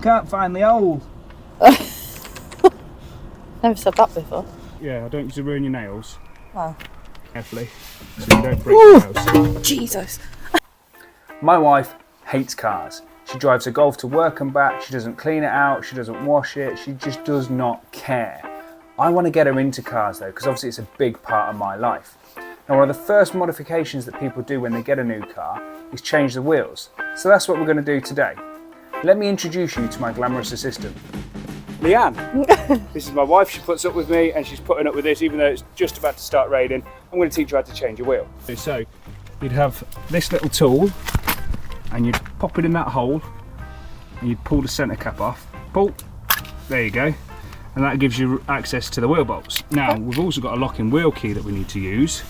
can't find the hole. Never said that before. Yeah, I don't need to ruin your nails. Wow. Carefully, so you don't break your nails. Jesus. My wife hates cars. She drives her Golf to work and back, she doesn't clean it out, she doesn't wash it, she just does not care. I want to get her into cars though, because obviously it's a big part of my life. Now, one of the first modifications that people do when they get a new car is change the wheels. So that's what we're going to do today. Let me introduce you to my glamorous assistant, Leanne. This is my wife, she puts up with me and she's putting up with this even though it's just about to start raining. I'm going to teach her how to change a wheel. So you'd have this little tool and you'd pop it in that hole and you'd pull the centre cap off. Pull, there you go. And that gives you access to the wheel bolts. Now, we've also got a locking wheel key that we need to use.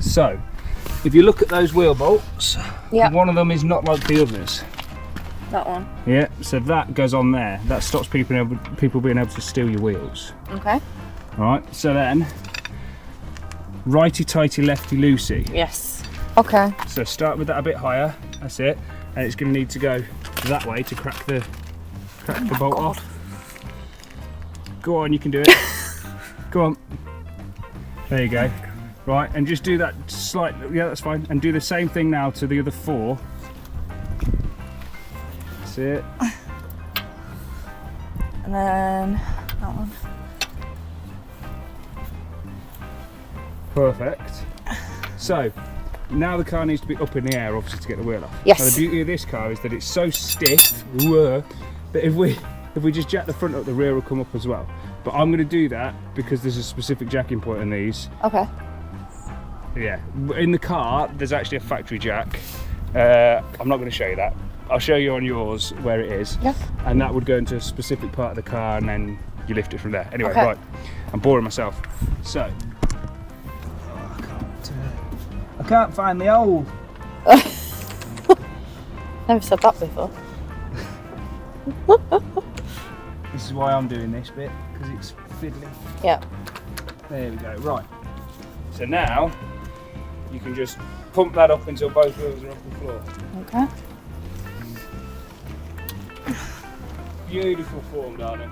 So, if you look at those wheel bolts, one of them is not like the others. That one? Yeah, so that goes on there. That stops people being able to steal your wheels. Okay. Alright, so then, righty-tighty, lefty-loosey. Yes. Okay. So start with that a bit higher, that's it. And it's going to need to go that way to crack the bolt off. Go on, you can do it. Go on. There you go. Right, and just do that slightly. Yeah, that's fine. And do the same thing now to the other four. That's it. And then that one. Perfect. So, now the car needs to be up in the air, obviously, to get the wheel off. Yes. Now, the beauty of this car is that it's so stiff that if we just jack the front up, the rear will come up as well. But I'm going to do that because there's a specific jacking point in these. Okay. Yeah, in the car there's actually a factory jack. I'm not going to show you that. I'll show you on yours where it is. Yeah. And that would go into a specific part of the car and then you lift it from there. Anyway, okay. Right, I'm boring myself. So, I can't find the hole. Never said that before. This is why I'm doing this bit, because it's fiddly. Yeah. There we go, right. So now, you can just pump that up until both wheels are off the floor. Okay. Beautiful form, darling.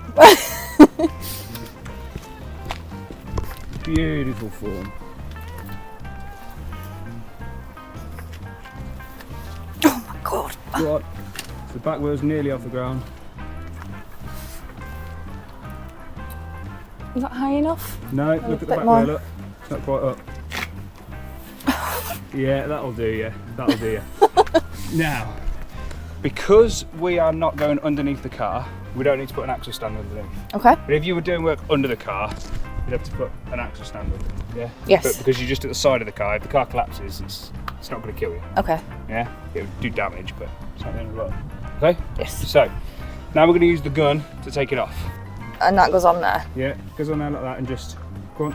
Beautiful form. Oh my god. Right. The back wheel's nearly off the ground. Is that high enough? No, look at the back wheel, look. It's not quite up. Yeah, that'll do you. That'll do you. Now, because we are not going underneath the car, we don't need to put an axle stand underneath. Okay. But if you were doing work under the car, you'd have to put an axle stand under. Yeah? Yes. But because you're just at the side of the car, if the car collapses, it's not going to kill you. Okay. Yeah? It would do damage, but it's not the end of the world. Okay? Yes. So, now we're going to use the gun to take it off. And that goes on there? Yeah, goes on there like that and just, go on.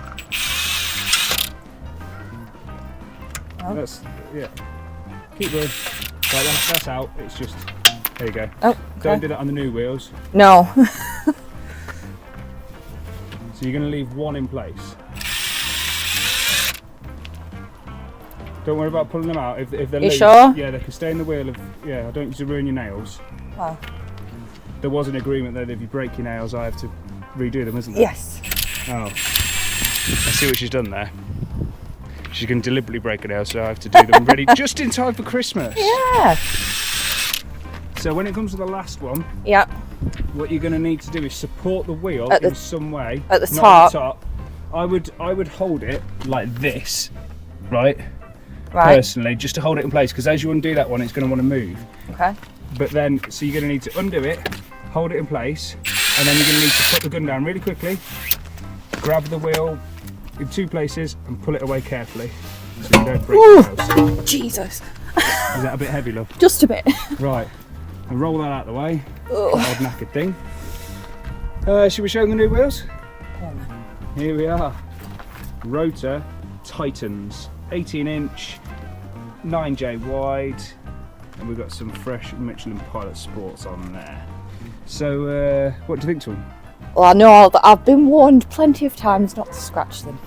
Oh. That's, yeah. Keep going. Right, that's out. It's just, there you go. Oh, okay. Don't do that on the new wheels. No. So you're going to leave one in place. Don't worry about pulling them out. If they're loose, sure? Yeah, they can stay in the wheel. Yeah, I don't need to ruin your nails. Wow. There was an agreement that if you break your nails, I have to redo them, isn't there? Yes. Oh. I see what she's done there. She's going to deliberately break a nail, so I have to do them ready just in time for Christmas. Yeah. So when it comes to the last one, Yeah. what you're going to need to do is support the wheel in some way. At the not top. At the top. I would hold it like this, right? Right. Personally, just to hold it in place, because as you undo that one, it's going to want to move. Okay. But then, so you're going to need to undo it, hold it in place, and then you're going to need to put the gun down really quickly, grab the wheel in two places, and pull it away carefully, so you don't break the nails. Jesus. Is that a bit heavy, love? Just a bit. Right, and roll that out of the way. Ugh. Odd knackered thing. Should we show them the new wheels? Here we are. Rotor Titans, 18-inch, 9J wide, and we've got some fresh Michelin Pilot Sports on there. So, what do you think to them? Well, I know that I've been warned plenty of times not to scratch them.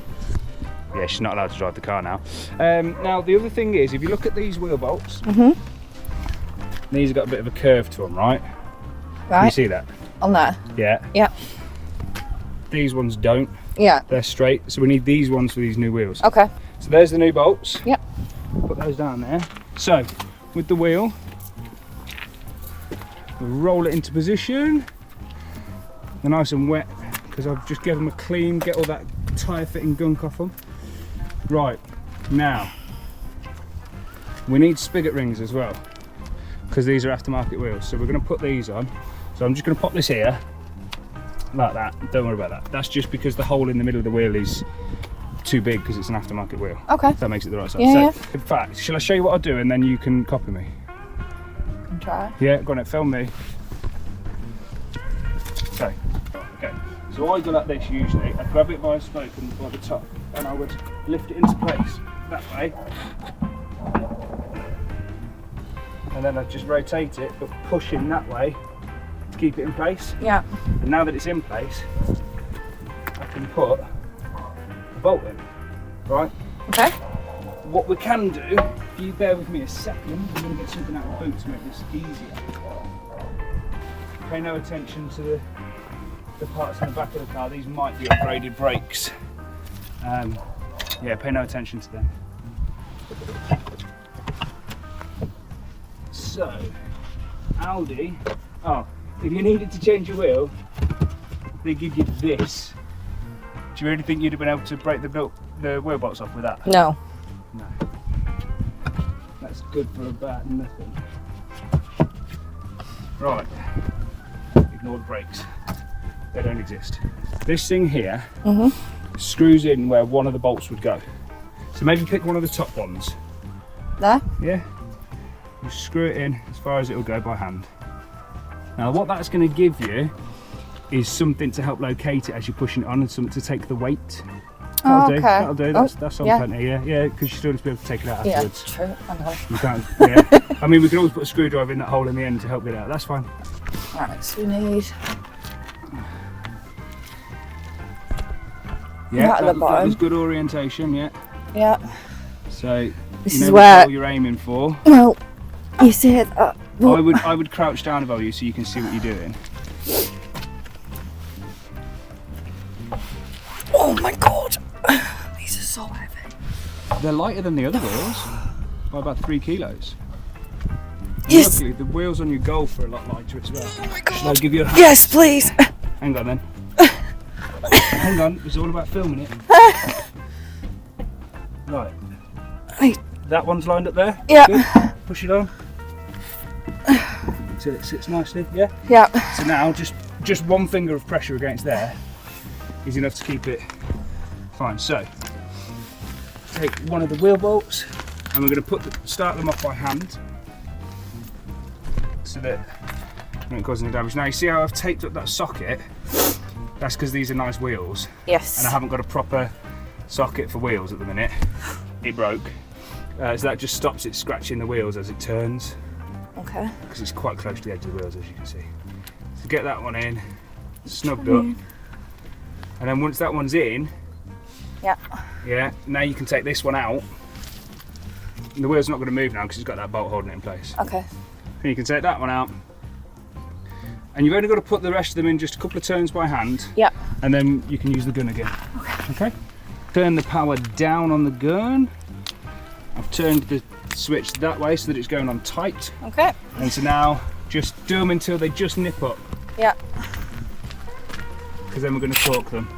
Yeah, she's not allowed to drive the car now. Now, the other thing is, if you look at these wheel bolts, these have got a bit of a curve to them, right? Can you Right. see that? On there. Yeah. Yep. These ones don't. Yeah. They're straight, so we need these ones for these new wheels. Okay. So there's the new bolts. Yep. Put those down there. So with the wheel, we'll roll it into position. They're nice and wet because I've just given them a clean, get all that tyre fitting gunk off them. Right, now we need spigot rings as well because these are aftermarket wheels. So we're going to put these on. So I'm just going to pop this here like that. Don't worry about that. That's just because the hole in the middle of the wheel is too big because it's an aftermarket wheel. Okay. If that makes it the right size. Yeah, So, in fact, shall I show you what I do and then you can copy me? Can try. Yeah, go on it, film me. Okay. So I go like this usually. I'd grab it by a spoke and by the top and I would lift it into place that way. And then I'd just rotate it but push in that way to keep it in place. Yeah. And now that it's in place, I can put a bolt in, right? Okay. What we can do, if you bear with me a second, I'm going to get something out of the boot to make this easier. Pay no attention to the parts in the back of the car. These might be upgraded brakes. Yeah, pay no attention to them. So, Audi, if you needed to change your wheel, they give you this. Do you really think you'd have been able to break the wheel bolts off with that? No. No. That's good for about nothing. Right. Ignore the brakes. They don't exist. This thing here screws in where one of the bolts would go. So maybe pick one of the top ones. There? Yeah? You screw it in as far as it will go by hand. Now what that's going to give you is something to help locate it as you're pushing it on and something to take the weight. That'll do. Okay. That'll do. Oh, That's on yeah. plenty. Yeah, because you still have to be able to take it out Yeah, afterwards. true. I know. You can't. Yeah. I mean, we can always put a screwdriver in that hole in the end to help get it out. That's fine. Right, so we need Yeah, Right at the that bottom. was good orientation. Yeah. yeah. So This you is know where what you're aiming for. well you see it I would crouch down above you so you can see what you're doing. oh my god. These are so heavy. They're lighter than the other wheels by about 3 kilos. Yes. Luckily, the wheels on your Golf are a lot lighter as well. Oh my Shall I god. give you a... Yes, please. Hang on then. Hang on, it's all about filming it. Right. Right. That one's lined up there. Yeah. Good. Push it on. Until it sits nicely, yeah? Yeah. So now just one finger of pressure against there is enough to keep it fine. So take one of the wheel bolts and we're going to start them off by hand so that we don't cause any damage. Now you see how I've taped up that socket? That's because these are nice wheels Yes. and I haven't got a proper socket for wheels at the minute. It broke. So that just stops it scratching the wheels as it turns, Okay. because it's quite close to the edge of the wheels, as you can see. So get that one in, snugged up, and then once that one's in, Yeah. now you can take this one out. And the wheel's not going to move now because it's got that bolt holding it in place. Okay. And you can take that one out, and you've only got to put the rest of them in just a couple of turns by hand, Yeah. and then you can use the gun again. Okay. Turn the power down on the gun. I've turned the switch that way so that it's going on tight. Okay. And so now just do them until they just nip up, Yeah. because then we're going to torque them.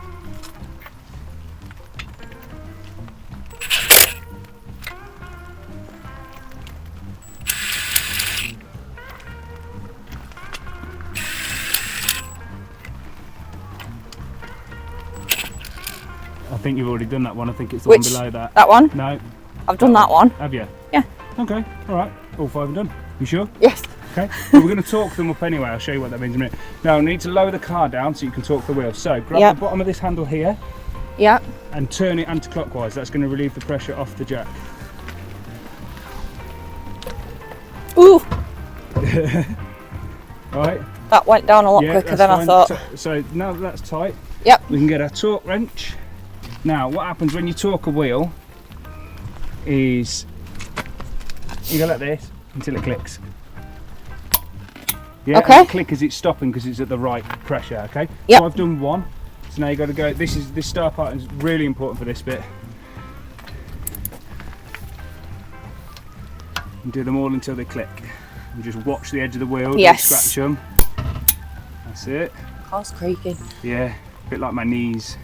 I think you've already done that one. I think it's the Which? one below that. That one? No, I've done that one. have you? Yeah. Okay, all right. All 5 are done. You sure? Yes. Okay. Well, we're going to torque them up anyway. I'll show you what that means in a minute. Now, I need to lower the car down so you can torque the wheel. So, grab Yep. the bottom of this handle here Yeah. and turn it anti-clockwise. That's going to relieve the pressure off the jack. Ooh. All right. That went down a lot Yeah, quicker that's than I fine. thought. So now that that's tight, Yep. we can get our torque wrench. Now, what happens when you torque a wheel is you go like this until it clicks. Yeah, Okay. and click as it's stopping because it's at the right pressure, okay? Yep. So I've done one. So now you got to go, this start part is really important for this bit. And do them all until they click. And just watch the edge of the wheel, Yes. don't scratch them. That's it. Car's creaking. Yeah, a bit like my knees.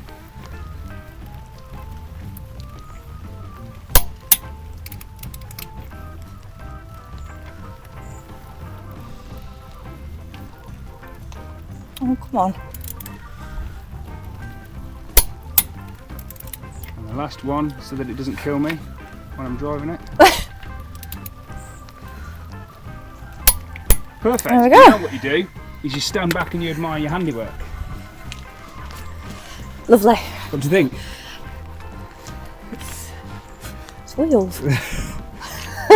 Oh, come on. And the last one, so that it doesn't kill me when I'm driving it. Perfect. There we go. You know what you do is you stand back and you admire your handiwork. Lovely. What do you think? It's wheels.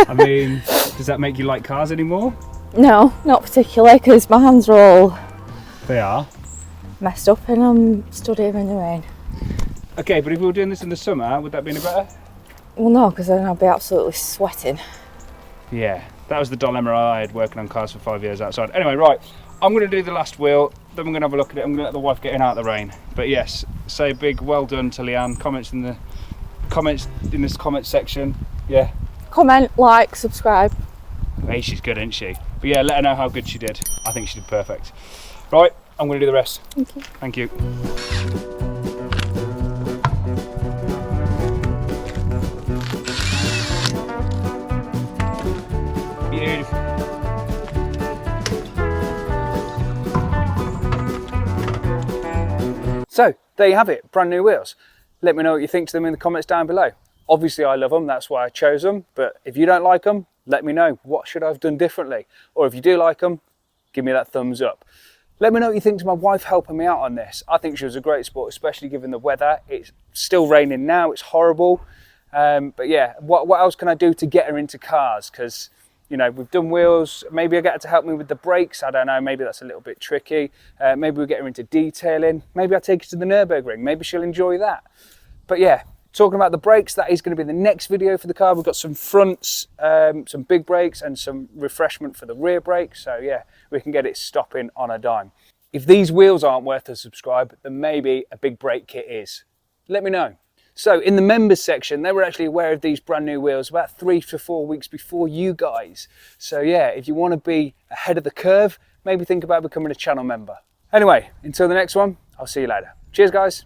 I mean, does that make you like cars anymore? No, not particularly, because my hands are all They are. messed up and I'm stood here in the rain. Okay, but if we were doing this in the summer, would that be any better? Well, no, because then I'll be absolutely sweating. Yeah, that was the dilemma I had working on cars for 5 years outside. Anyway, right, I'm going to do the last wheel, then we're going to have a look at it. I'm going to let the wife get in out of the rain. But yes, say a big well done to Leanne. Comments in this comment section. Yeah. Comment, like, subscribe. Hey, she's good, isn't she? But yeah, let her know how good she did. I think she did perfect. Right, I'm going to do the rest. Thank you. Thank you. Beautiful. So, there you have it, brand new wheels. Let me know what you think to them in the comments down below. Obviously I love them, that's why I chose them, but if you don't like them, let me know. What should I have done differently? Or if you do like them, give me that thumbs up. Let me know what you think to my wife helping me out on this. I think she was a great sport, especially given the weather. It's still raining now, it's horrible. But yeah, what else can I do to get her into cars? Because, you know, we've done wheels, maybe I get her to help me with the brakes, I don't know, maybe that's a little bit tricky. Maybe we get her into detailing, maybe I take her to the Nürburgring, maybe she'll enjoy that. But yeah, talking about the brakes, that is going to be the next video for the car. We've got some fronts, some big brakes and some refreshment for the rear brakes. So yeah, we can get it stopping on a dime. If these wheels aren't worth a subscribe, then maybe a big brake kit is. Let me know. So in the members section, they were actually aware of these brand new wheels about 3 to 4 weeks before you guys. So yeah, if you want to be ahead of the curve, maybe think about becoming a channel member. Anyway, until the next one, I'll see you later. Cheers guys.